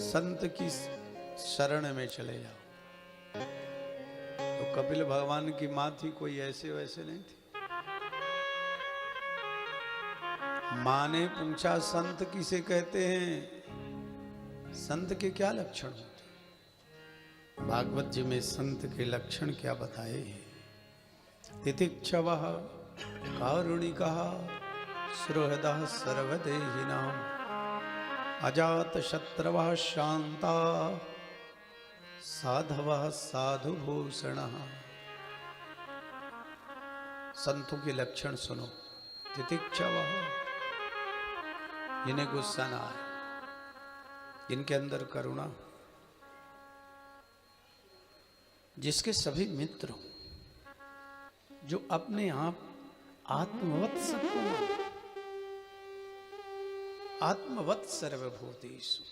संत की शरण में चले जाओ। तो कपिल भगवान की माँ थी, कोई ऐसे वैसे नहीं थी। माँ ने पूछा संत किसे कहते हैं, संत के क्या लक्षण होते? भागवत जी में संत के लक्षण क्या बताए हैं। तितिक्षवः कारुणिकः सुहृदः सर्वदेहिनां अजात शत्रवः शांता साधवः साधुभूषणः। संतों के लक्षण सुनो। तितिक्षवः, जिन्हें गुस्सा ना आए, जिनके अंदर करुणा, जिसके सभी मित्र हो, जो अपने आप आत्मवत सबको माने। आत्मवत सर्वभूतेषु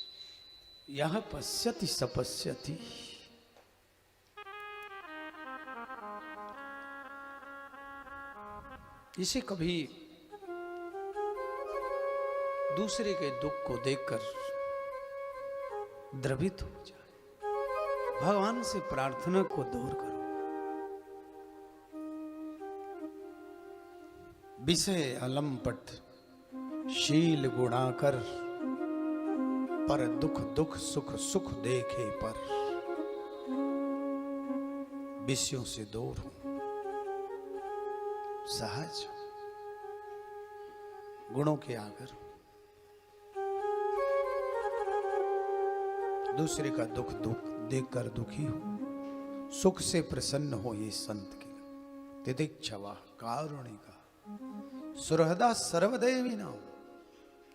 यह पश्यति सपश्यति। इसे कभी दूसरे के दुख को देखकर द्रवित हो जाए। भगवान से प्रार्थना को दूर करो। विषय अलंपट शील गुणाकर पर दुख दुख सुख सुख देखे पर। विषयों से दूर हो, सहज गुणों के आकर दूसरे का दुख दुख देखकर दुखी हो, सुख से प्रसन्न हो। ये संत की तितिक्षवा कारुणिका सुहृदा सर्वदेहिनां,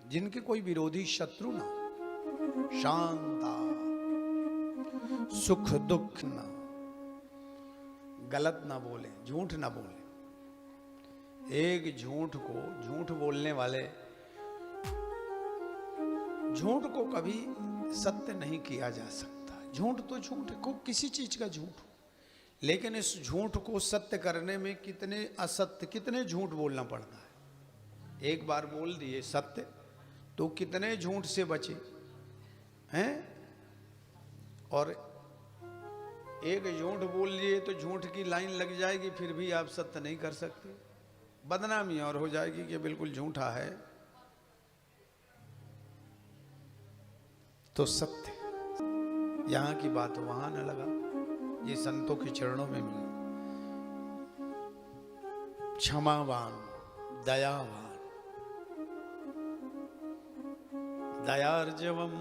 जिनके कोई विरोधी शत्रु ना, शांता सुख दुख ना, गलत ना बोले, झूठ ना बोले। एक झूठ को, झूठ बोलने वाले झूठ को कभी सत्य नहीं किया जा सकता। झूठ तो झूठ को, किसी चीज का झूठ हो, लेकिन इस झूठ को सत्य करने में कितने असत्य, कितने झूठ बोलना पड़ता है। एक बार बोल दिए सत्य तो कितने झूठ से बचे हैं। और एक झूठ बोल लिए तो झूठ की लाइन लग जाएगी, फिर भी आप सत्य नहीं कर सकते। बदनामी और हो जाएगी कि बिल्कुल झूठा है। तो सत्य, यहां की बात वहां न लगा। ये संतों के चरणों में मिला। क्षमावान, दयावान, दयार्जवम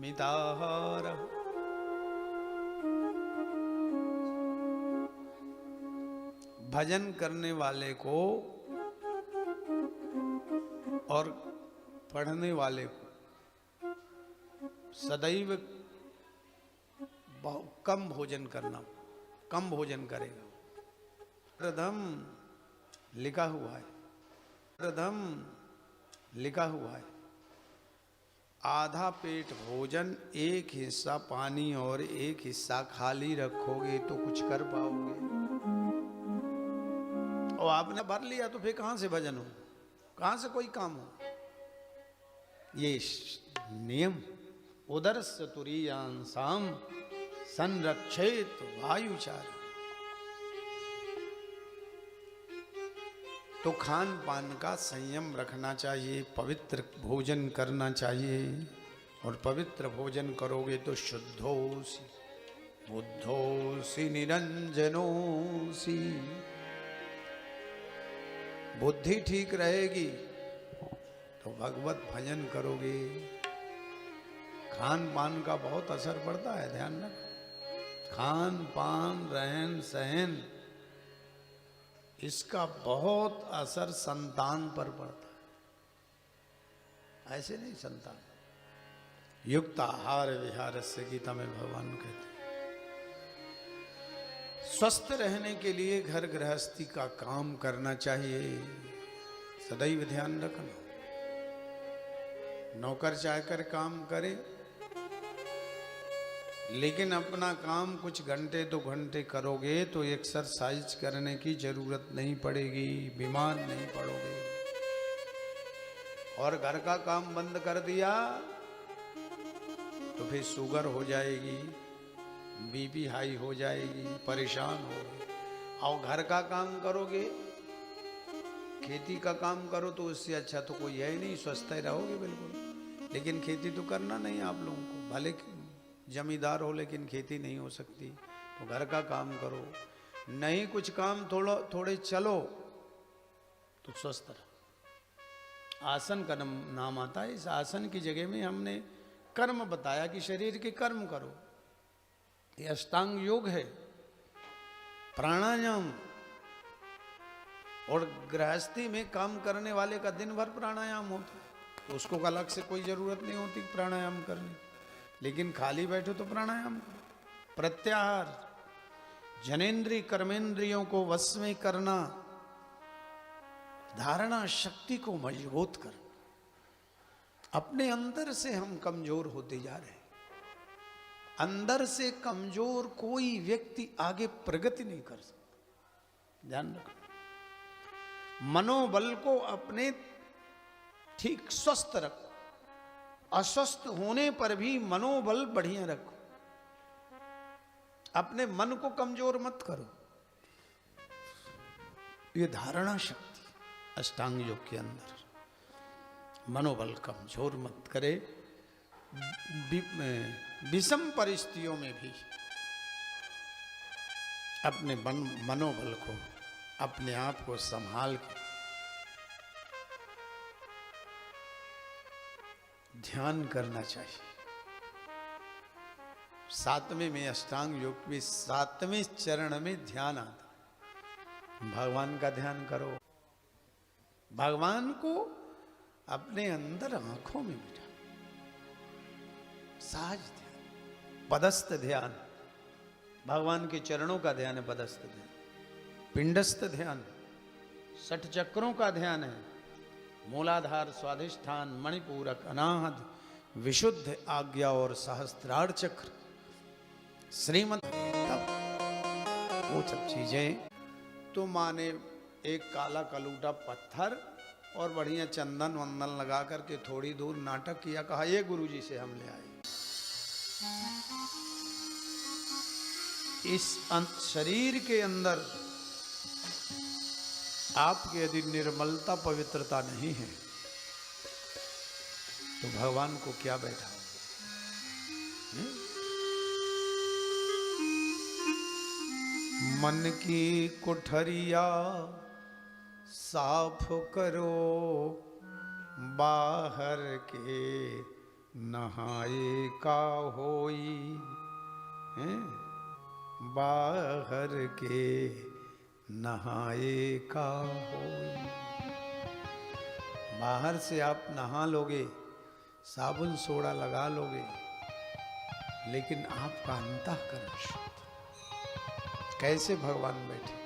मिताहार। भजन करने वाले को और पढ़ने वाले को सदैव कम भोजन करना, कम भोजन करेगा। प्रथम लिखा हुआ है, प्रथम लिखा हुआ है, आधा पेट भोजन, एक हिस्सा पानी और एक हिस्सा खाली रखोगे तो कुछ कर पाओगे। और आपने भर लिया तो फिर कहां से भजन हो, कहां से कोई काम हो। ये नियम उदरस्य तुरीयांसाम संरक्षेत वायुचार। तो खान पान का संयम रखना चाहिए, पवित्र भोजन करना चाहिए। और पवित्र भोजन करोगे तो शुद्धोसी बुद्धोसी निरंजनोसी। बुद्धि ठीक रहेगी तो भगवत भजन करोगे। खान पान का बहुत असर पड़ता है, ध्यान रख। खान पान, रहन सहन, इसका बहुत असर संतान पर पड़ता है। ऐसे नहीं, संतान युक्त आहार विहार से गीता में भगवान कहते हैं। स्वस्थ रहने के लिए घर गृहस्थी का काम करना चाहिए, सदैव ध्यान रखना। नौकर चाहकर काम करे, लेकिन अपना काम कुछ घंटे 2 घंटे करोगे तो एक्सरसाइज करने की जरूरत नहीं पड़ेगी, बीमार नहीं पड़ोगे। और घर का काम बंद कर दिया तो फिर शुगर हो जाएगी, बीपी हाई हो जाएगी, परेशान होगे। और घर का काम करोगे, खेती का काम करो, तो उससे अच्छा तो कोई है ही नहीं, स्वस्थ रहोगे बिल्कुल। लेकिन खेती तो करना नहीं आप लोगों को, भले जमींदार हो लेकिन खेती नहीं हो सकती। तो घर का काम करो, नहीं कुछ काम थोड़े चलो तो स्वस्थ रहो। आसन का नाम आता है। इस आसन की जगह में हमने कर्म बताया कि शरीर के कर्म करो। ये अष्टांग योग है, प्राणायाम। और गृहस्थी में काम करने वाले का दिन भर प्राणायाम होता, तो उसको अलग से कोई जरूरत नहीं होती प्राणायाम करने। लेकिन खाली बैठो तो प्राणायाम करो। प्रत्याहार, जनेन्द्रीय कर्मेंद्रियों को वश में करना, धारणा शक्ति को मजबूत करना। अपने अंदर से हम कमजोर होते जा रहे हैं। अंदर से कमजोर कोई व्यक्ति आगे प्रगति नहीं कर सकता, ध्यान रखना। मनोबल को अपने ठीक स्वस्थ रखो। अस्वस्थ होने पर भी मनोबल बढ़िया रखो। अपने मन को कमजोर मत करो। ये धारणा शक्ति अष्टांग योग के अंदर। मनोबल कमजोर मत करे। विषम परिस्थितियों में भी अपने मनोबल को, अपने आप को संभाल के ध्यान करना चाहिए। सातवें में अष्टांग योग में 7वें चरण में ध्यान आता। भगवान का ध्यान करो। भगवान को अपने अंदर आंखों में बिठा। सहज ध्यान, पदस्थ ध्यान। भगवान के चरणों का ध्यान है पदस्थ ध्यान। पिंडस्थ ध्यान 60 चक्रों का ध्यान है। मूलाधार, स्वाधिष्ठान, मणिपूरक, अनाहत, विशुद्ध, आज्ञा और सहस्त्रार चक्र, श्रीमत, तब वो सब चीजें। तो माने एक काला कलूटा पत्थर और बढ़िया चंदन वंदन लगा करके थोड़ी दूर नाटक किया, कहा ये गुरुजी से हम ले आए। इस शरीर के अंदर आपकी यदि निर्मलता, पवित्रता नहीं है तो भगवान को क्या बैठा? मन की कुठरिया साफ करो, बाहर के नहाए का होई। बाहर के नहाए का होई। बाहर से आप नहा लोगे, साबुन सोडा लगा लोगे, लेकिन आपका अंतःकरण शुद्ध। कैसे भगवान बैठे?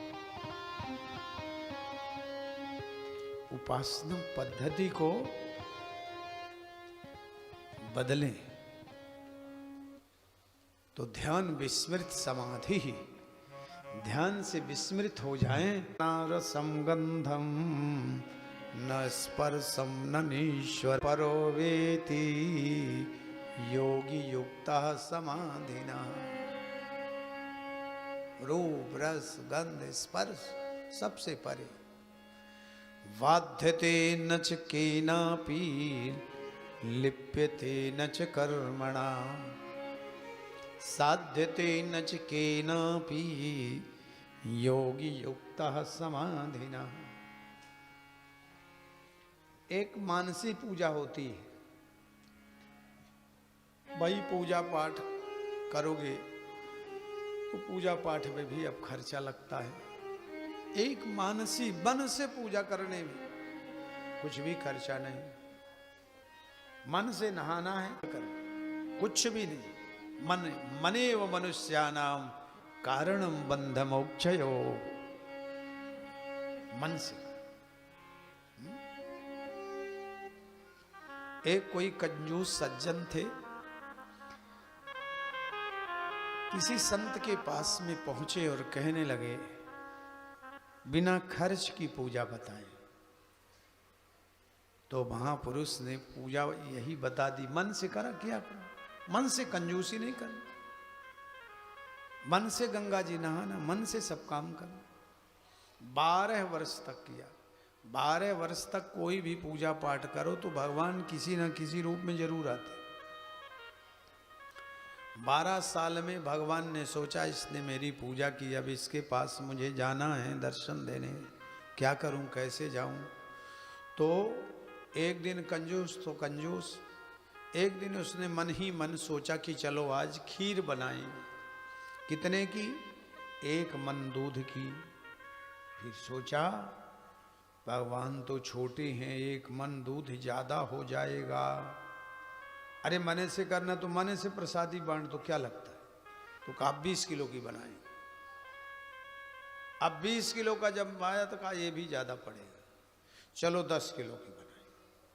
उपासना पद्धति को बदलें तो ध्यान विस्मृत समाधि ही। ध्यान से विस्मृत हो जाएं। न रसम गंधम न स्पर्शम न नीश्वर परो वेति योगी युक्ता समाधिना। रूप, रस, गंध, स्पर्श सबसे परे। वाध्यते न च केनापि लिप्यते न च कर्मणा। साध्यते न च केनापि योगी युक्तः समाधिना। एक मानसी पूजा होती है। भाई पूजा पाठ करोगे तो पूजा पाठ में भी अब खर्चा लगता है। एक मानसी मन से पूजा करने में कुछ भी खर्चा नहीं। मन से नहाना है, कर कुछ भी नहीं। मनेव मनुष्यानाम कारणम बंध मोक्षयो। मन से। एक कोई कंजूस सज्जन थे, किसी संत के पास में पहुंचे और कहने लगे बिना खर्च की पूजा बताएं। तो महापुरुष ने पूजा यही बता दी, मन से करा, क्या करो। मन से कंजूसी नहीं करना, मन से गंगा जी नहाना, मन से सब काम करना। 12 वर्ष तक किया। 12 वर्ष तक कोई भी पूजा पाठ करो तो भगवान किसी न किसी रूप में जरूर आते। 12 साल में भगवान ने सोचा इसने मेरी पूजा की, अब इसके पास मुझे जाना है दर्शन देने, क्या करूं, कैसे जाऊं। तो एक दिन कंजूस तो कंजूस, एक दिन उसने मन ही मन सोचा कि चलो आज खीर बनाएंगे। कितने की? 1 मन दूध की। फिर सोचा भगवान तो छोटे हैं, 1 मन दूध ज्यादा हो जाएगा। अरे मने से करना तो मने से प्रसादी बांट तो क्या लगता है, तो कहा 20 किलो की बनाएंगे। अब 20 किलो का जब आया तो कहा ये भी ज्यादा पड़ेगा, चलो 10 किलो की बनाए।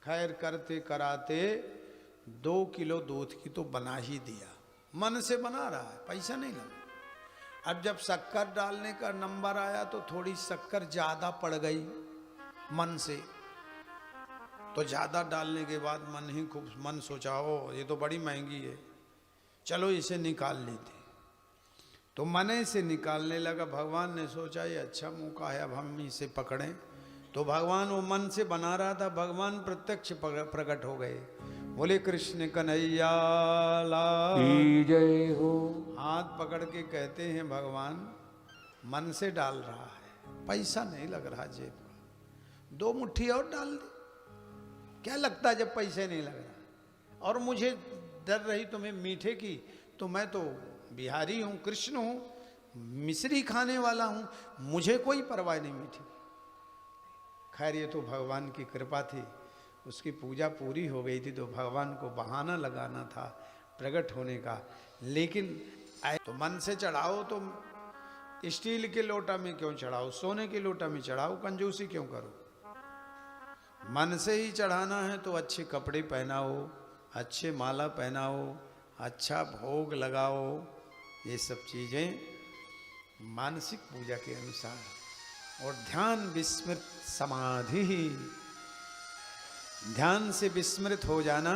खैर करते कराते 2 किलो दूध की तो बना ही दिया। मन से बना रहा है, पैसा नहीं लगा। अब जब शक्कर डालने का नंबर आया तो थोड़ी शक्कर ज्यादा पड़ गई मन से, तो ज्यादा डालने के बाद मन ही खूब मन सोचा हो ये तो बड़ी महंगी है, चलो इसे निकाल लेते। तो मने से निकालने लगा। भगवान ने सोचा ये अच्छा मौका है, अब हम इसे पकड़ें। तो भगवान वो मन से बना रहा था, भगवान प्रत्यक्ष प्रकट हो गए। बोले कृष्ण कन्हैया लाल की जय हो। हाथ पकड़ के कहते हैं भगवान मन से डाल रहा है, पैसा नहीं लग रहा जेब का, 2 मुट्ठी और डाल दे, क्या लगता है जब पैसे नहीं लग रहा। और मुझे डर रही तुम्हें मीठे की, तो मैं तो बिहारी हूँ, कृष्ण हूँ, मिश्री खाने वाला हूँ, मुझे कोई परवाह नहीं मीठी। खैर ये तो भगवान की कृपा थी, उसकी पूजा पूरी हो गई थी, तो भगवान को बहाना लगाना था प्रकट होने का। लेकिन तो मन से चढ़ाओ तो स्टील के लोटा में क्यों चढ़ाओ, सोने के लोटा में चढ़ाओ, कंजूसी क्यों करो। मन से ही चढ़ाना है तो अच्छे कपड़े पहनाओ, अच्छे माला पहनाओ, अच्छा भोग लगाओ, ये सब चीजें मानसिक पूजा के अनुसार। और ध्यान विस्मृत समाधि, ध्यान से विस्मृत हो जाना